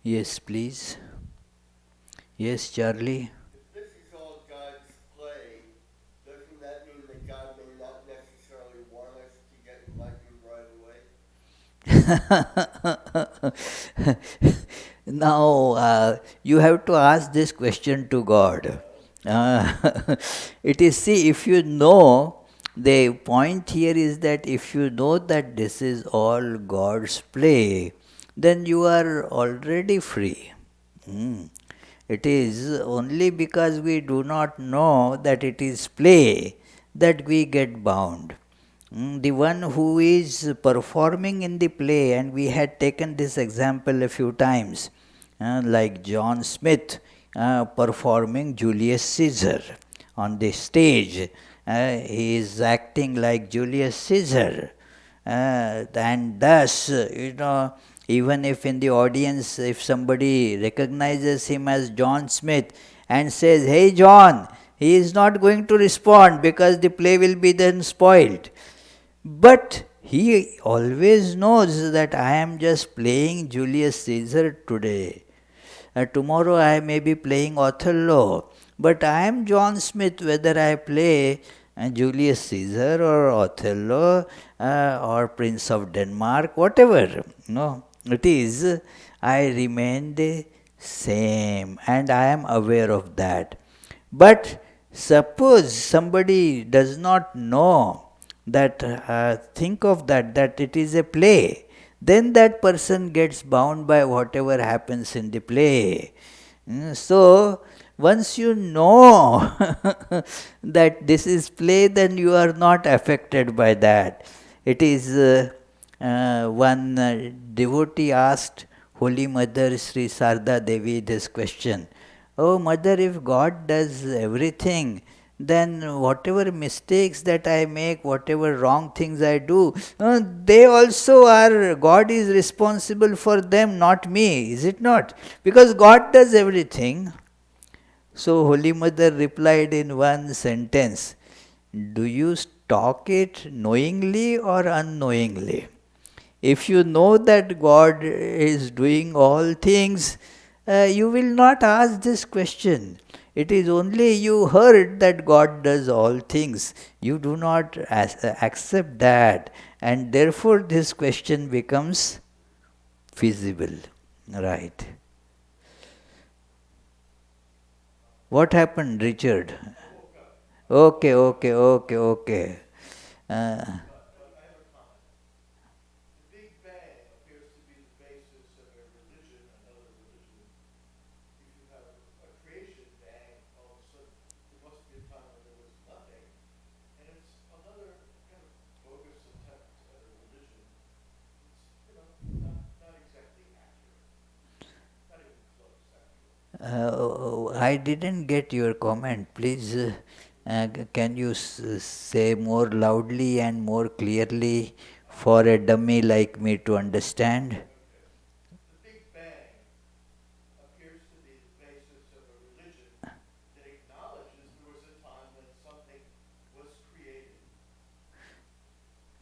Yes, please. Yes, Charlie. If this is all God's play, doesn't that mean that God may not necessarily want us to get enlightened right away? Now, you have to ask this question to God. It is, see, if you know, the point here is that if you know that this is all God's play, then you are already free. It is only because we do not know that it is play that we get bound. The one who is performing in the play, and we had taken this example a few times, like John Smith performing Julius Caesar on the stage. He is acting like Julius Caesar. And thus, even if in the audience, if somebody recognizes him as John Smith and says, "Hey John," he is not going to respond because the play will be then spoiled. But he always knows that I am just playing Julius Caesar today. Tomorrow I may be playing Othello, but I am John Smith whether I play Julius Caesar or Othello or Prince of Denmark, whatever. No, it is, I remain the same and I am aware of that. But suppose somebody does not know that, think of that it is a play, then that person gets bound by whatever happens in the play. So, once you know that this is play, then you are not affected by that. It is one devotee asked Holy Mother Sri Sarda Devi this question. Oh Mother, if God does everything, then whatever mistakes that I make, whatever wrong things I do, they also are, God is responsible for them, not me, is it not? Because God does everything. So Holy Mother replied in one sentence, do you talk it knowingly or unknowingly? If you know that God is doing all things, you will not ask this question. It is only you heard that God does all things. You do not accept that, and therefore this question becomes feasible. Right. What happened, Richard? Okay, okay, okay, okay. Uh, But I have a comment. The Big Bang appears to be the basis of a religion, another religion. If you have a creation bang, all of a sudden there must be a time when there was nothing, and it's another kind of bogus attempt at a religion. It's not exactly accurate, not even close actually. I didn't get your comment. Please, can you say more loudly and more clearly for a dummy like me to understand? Okay. The Big Bang appears to be the basis of a religion that acknowledges there was a time when something was created.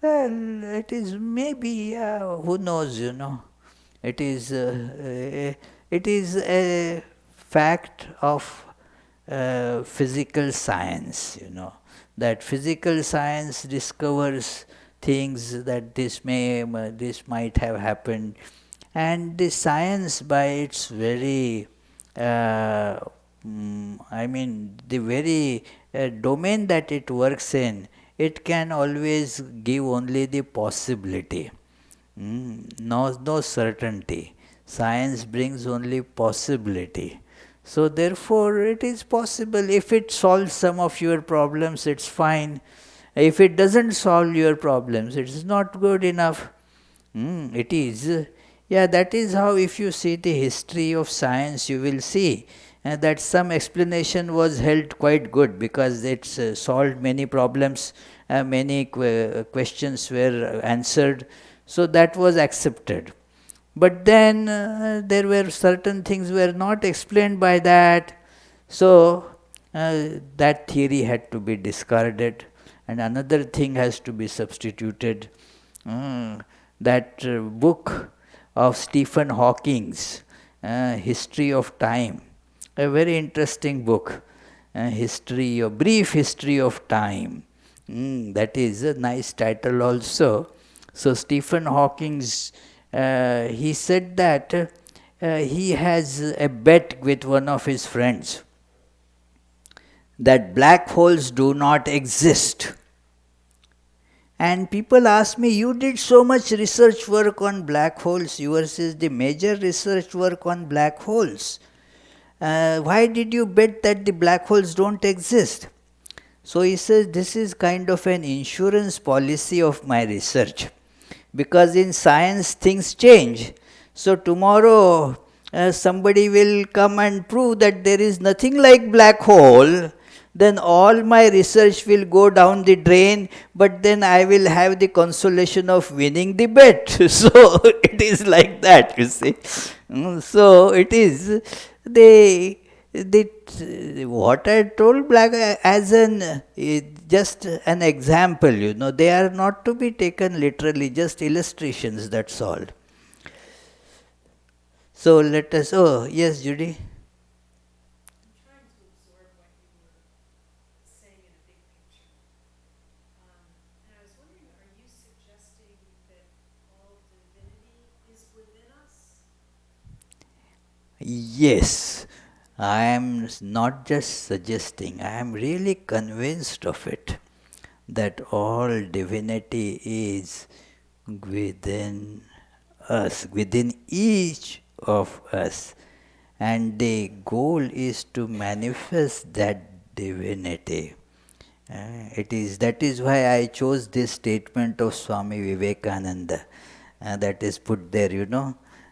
Well, it is maybe, who knows, It is, it is a fact of physical science, that physical science discovers things that this might have happened. And the science, by its very, uh, the very domain that it works in, it can always give only the possibility. No certainty. Science brings only possibility. So therefore it is possible. If it solves some of your problems, it's fine. If it doesn't solve your problems, it is not good enough. It is. Yeah, that is how, if you see the history of science, you will see that some explanation was held quite good because it solved many problems, many questions were answered, so that was accepted. But then there were certain things were not explained by that, so that theory had to be discarded and another thing has to be substituted. That book of Stephen Hawking's, History of Time, a very interesting book, brief history of time. That is a nice title also. So Stephen Hawking's, he said that he has a bet with one of his friends that black holes do not exist. And people ask me, you did so much research work on black holes, yours is the major research work on black holes. Why did you bet that the black holes don't exist? So he says, this is kind of an insurance policy of my research. Because in science things change. So tomorrow somebody will come and prove that there is nothing like black hole, then all my research will go down the drain, but then I will have the consolation of winning the bet. So it is like that, you see. So it is what I told black as just an example, they are not to be taken literally, just illustrations, that's all. So let us, yes, Judy. Yes, I am not just suggesting, I am really convinced of it, that all divinity is within us, within each of us, and the goal is to manifest that divinity. That is why I chose this statement of Swami Vivekananda that is put there.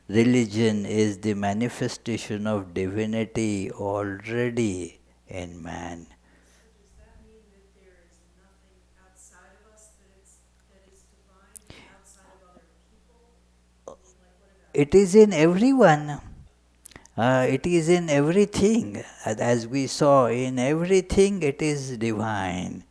Religion is the manifestation of divinity already in man. It is in everyone. It is in everything. As we saw, in everything it is divine.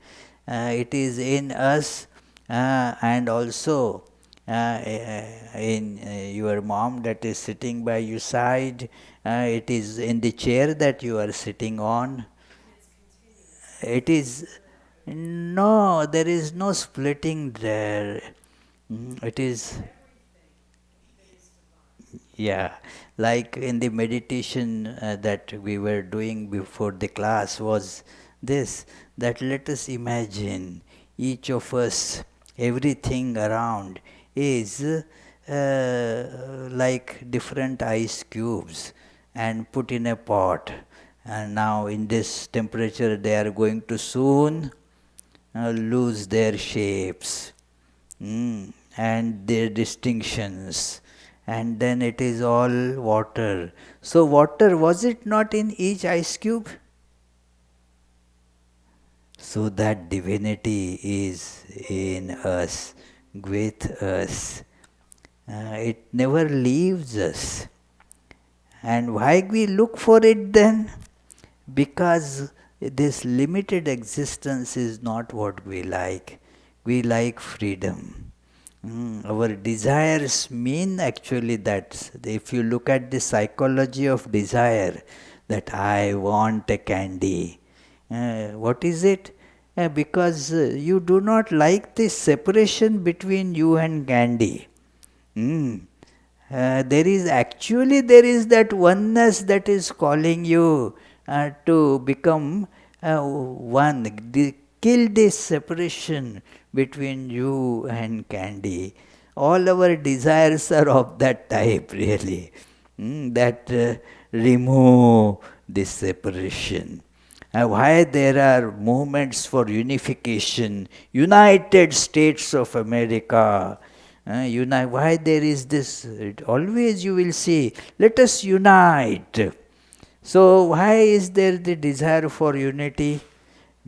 It is in us and also in your mom that is sitting by your side. It is in the chair that you are sitting on. It is, no, there is no splitting there. It is, yeah, like in the meditation that we were doing before the class was this, that let us imagine each of us, everything around is like different ice cubes and put in a pot. And now in this temperature they are going to soon lose their shapes and their distinctions, and then it is all water. So water, was it not in each ice cube? So that divinity is in us, with us. It never leaves us. And why we look for it then? Because this limited existence is not what we like. We like freedom. Our desires mean actually that. If you look at the psychology of desire, that I want a candy. What is it? because you do not like this separation between you and candy. Mm. There is that oneness that is calling you to become one. Kill this separation between you and candy. All our desires are of that type, really. That remove this separation. Why there are movements for unification, United States of America. Why there is this? Always you will see, let us unite. So, why is there the desire for unity?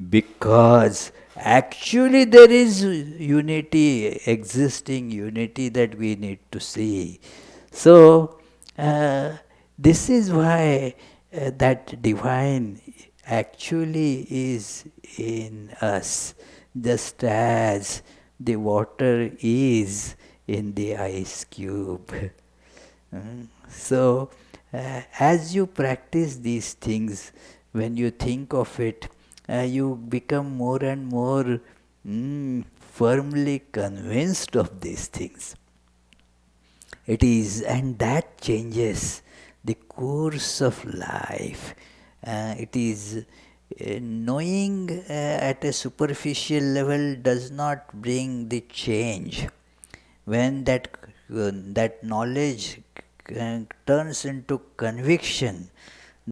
Because actually there is unity, existing unity that we need to see. So, this is why that divine actually is in us, just as the water is in the ice cube. So, as you practice these things, when you think of it, you become more and more firmly convinced of these things. It is, and that changes the course of life. It is knowing at a superficial level does not bring the change. When that knowledge turns into conviction,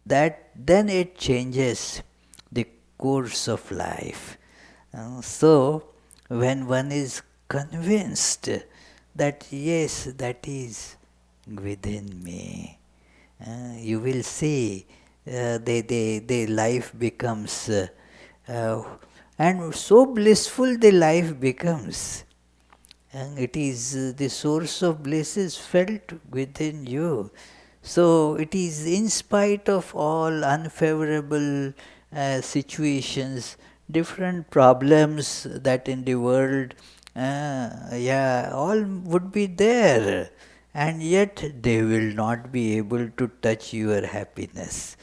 that then it changes the course of life. So, when one is convinced that yes, that is within me, you will see the life becomes, and so blissful the life becomes. And it is the source of bliss is felt within you. So it is in spite of all unfavorable situations, different problems that in the world, all would be there, and yet they will not be able to touch your happiness.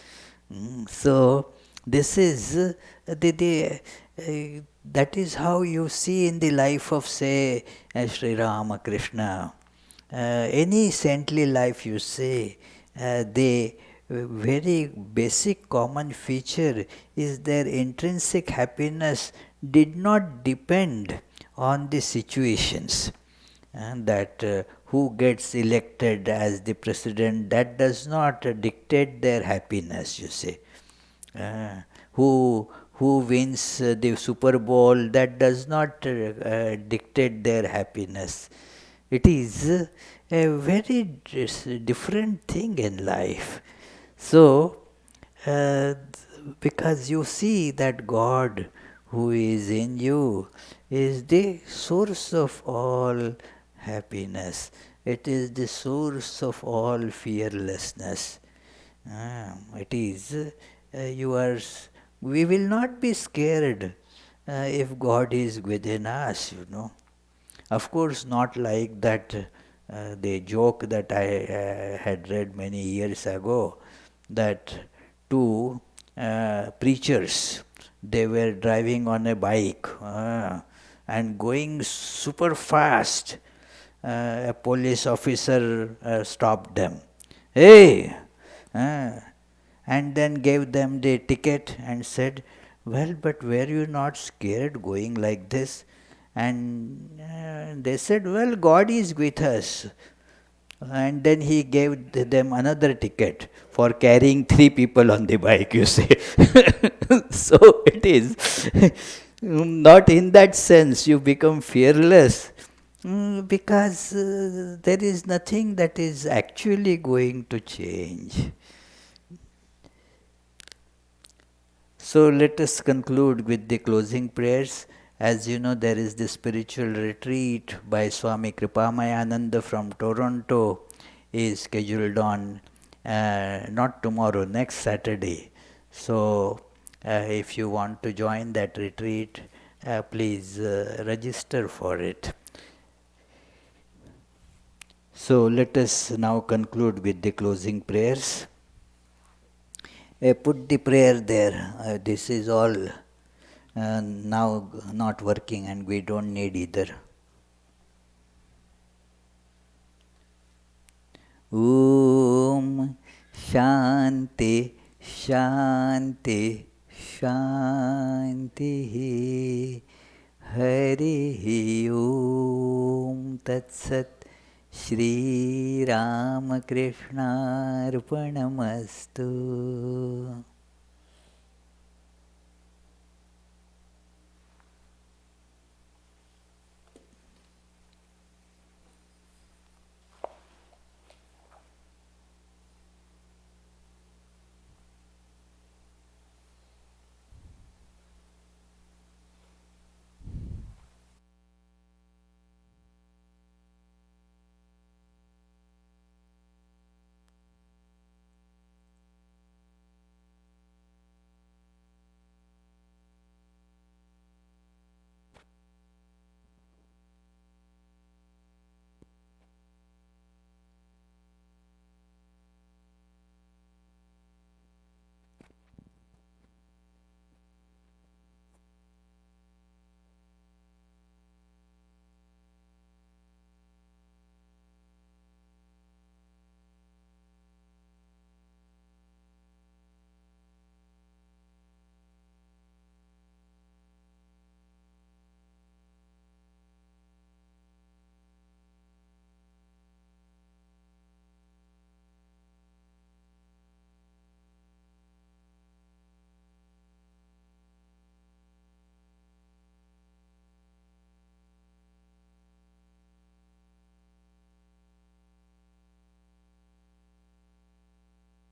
So this is that is how you see in the life of, say, Sri Ramakrishna. Any saintly life you say, the very basic common feature is their intrinsic happiness did not depend on the situations. And that who gets elected as the president, that does not dictate their happiness, you see. Uh, who wins the Super Bowl, that does not dictate their happiness. It is a very different thing in life. So, because you see that God who is in you is the source of all happiness. It is the source of all fearlessness. It is, we will not be scared if God is within us, you know. Of course, not like that, the joke that I had read many years ago, that two preachers, they were driving on a bike and going super fast. A police officer stopped them. Hey! Uh, and then gave them the ticket and said, well, but were you not scared going like this? And they said, well, God is with us. And then he gave them another ticket for carrying 3 people on the bike, you see. So it is not in that sense you become fearless, because there is nothing that is actually going to change. So let us conclude with the closing prayers. As you know, there is the spiritual retreat by Swami Kripamayananda from Toronto is scheduled on not tomorrow, next Saturday. So if you want to join that retreat, please register for it. So let us now conclude with the closing prayers. Put the prayer there. This is all now not working, and we don't need either. Om Shanti Shanti Shanti. Hari Om Tat Sat. Shri Ramakrishna Arpanamastu.